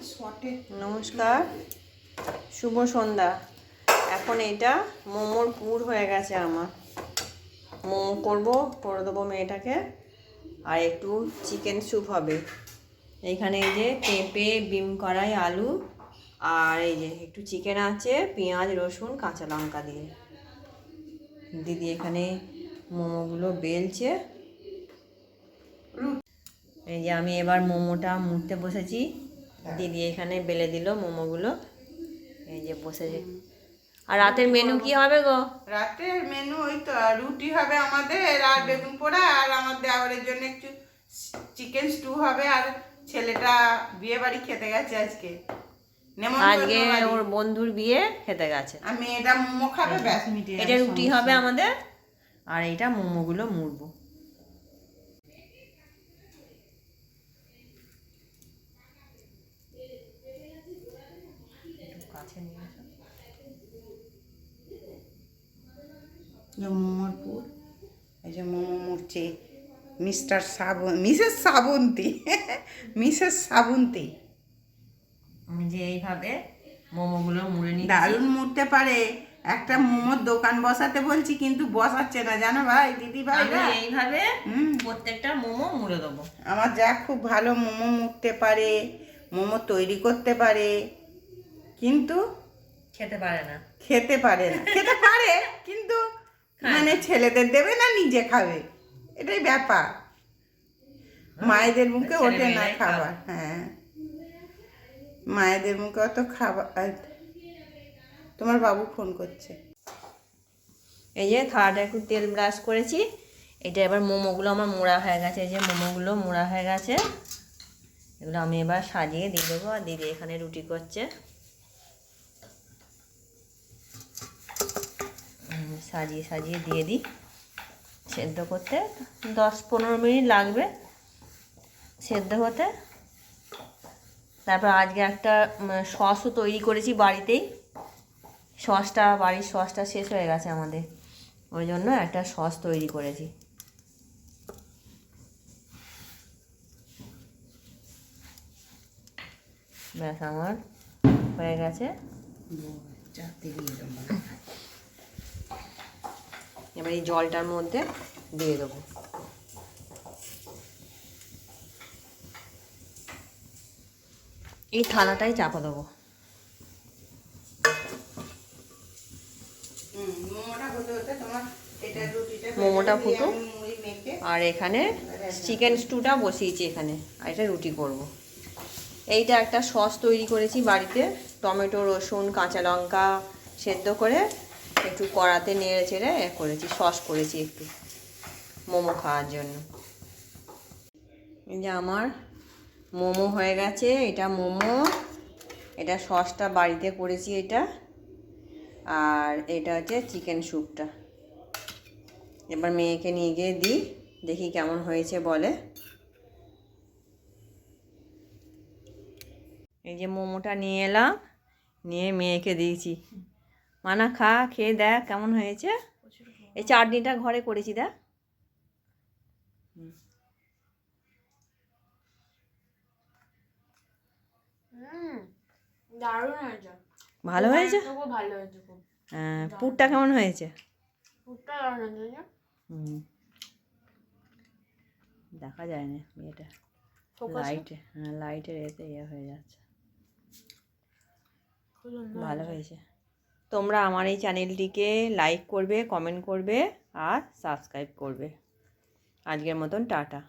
নমস্কার, শুভ সন্ধ্যা। এখন এটা মোমোর পুর হয়ে গেছে আমার। মোমো করে দেবো মেয়েটাকে। আর একটু চিকেন স্যুপ হবে। এইখানে এই যে পেঁপে, বিম কড়াই, আলু আর এই যে একটু চিকেন আছে, পেঁয়াজ, রসুন, কাঁচা লঙ্কা দিয়ে। দিদি এখানে মোমোগুলো বেলছে। এই যে আমি এবার মোমোটা মুড়তে বসেছি। দিদি এখানে বেলে দিল মোমোগুলো। এই যে বসেছে। আর রাতের মেনু কি হবে গো? রাতের মেনু ওই তো রুটি হবে আমাদের, আর বেগুন পোড়া, আর আমার দেওয়ারের জন্য একটু চিকেন স্টু হবে। আর ছেলেটা বিয়ে বাড়ি খেতে গেছে আজকে, আজকে ওর বন্ধুর বিয়ে খেতে গেছে। আর মেয়েটা মোমো খাবে, ব্যাস মিটে যাবে। এটা রুটি হবে আমাদের, আর এইটা মোমোগুলো মুড়বো। কাছে নিয়ে আসো। মোমোর পুর, এই যে মোমো মুড়ছে মিসেস শ্রাবন্তী মিসেস শ্রাবন্তী। আমি যে এইভাবে মোমোগুলো মুড়ে নিচ্ছি। দারুণ মুড়তে পারে। একটা মোমোর দোকান বসাতে বলছি, কিন্তু বসাচ্ছে না, জানো ভাই, দিদি ভাই। এইভাবে প্রত্যেকটা মোমো মুড়ে দেবো। আমার যা খুব ভালো মোমো মুড়তে পারে, মোমো তৈরি করতে পারে, কিন্তু খেতে পারে না। খেতে পারে কিন্তু মানে ছেলেদের দেবে না, নিজে খাবে, এটাই ব্যাপার। মায়েদের মুখে ওঠে না খাবার। হ্যাঁ, মায়েদের মুখে অত খাবার। তোমার বাবু ফোন করছে। এই যে থালাটা একটু তেল ব্রাশ করেছি। এটা এবার মোমোগুলো আমার মোড়া হয়ে গেছে। এই যে মোমোগুলো মোড়া হয়ে গেছে। এগুলো আমি এবার সাজিয়ে দিয়ে দেবো। আর দিদি এখানে রুটি করছে। সাজিয়ে সাজিয়ে দিয়ে দিই। সেদ্ধ করতে 10-15 মিনিট লাগবে সেদ্ধ হতে। তারপর আজকে একটা সসও তৈরি করেছি বাড়িতেই। বাড়ির সসটা শেষ হয়ে গেছে আমাদের, ওই জন্য একটা সস তৈরি করেছি। ব্যাস আমার হয়ে গেছে। এবার এই জলটার মধ্যে দিয়ে দেবো। এই থালাটাই চাপা দেবো। মোমোটা ফুটুক। আর এখানে চিকেন স্টুটা বসিয়েছি এখানে, আর এটা রুটি করব। এইটা একটা সস তৈরি করেছি বাড়িতে। টমেটো, রসুন, কাঁচা লঙ্কা সেদ্ধ করে একটু কড়াতে নেড়ে চেড়ে করেছি, সস করেছি একটু মোমো খাওয়ার জন্য। এই যে আমার মোমো হয়ে গেছে। এটা মোমো, এটা সসটা বাড়িতে করেছি এটা। আর এটা হচ্ছে চিকেন স্যুপটা। এবার মেয়েকে নিয়ে গিয়ে দিই, দেখি কেমন হয়েছে বলে। এই যে মোমোটা নিয়ে এলাম, নিয়ে মেয়েকে দিয়েছি। মানা খা, খেয়ে দেখ কেমন হয়েছে। এই চাটনিটা ঘরে করেছি, দেখ। দারুণ হয়েছে। ভালো হয়েছে। ভালো হয়েছে খুব। হ্যাঁ, পুরটা কেমন হয়েছে? পুরটা দারুণ হয়েছে। দেখা যায় না এটা লাইটের এতে হয়ে যাচ্ছে। ভালো হয়েছে। তোমরা আমার এই চ্যানেলটিকে লাইক করবে, কমেন্ট করবে আর সাবস্ক্রাইব করবে। আজকের মতন টাটা।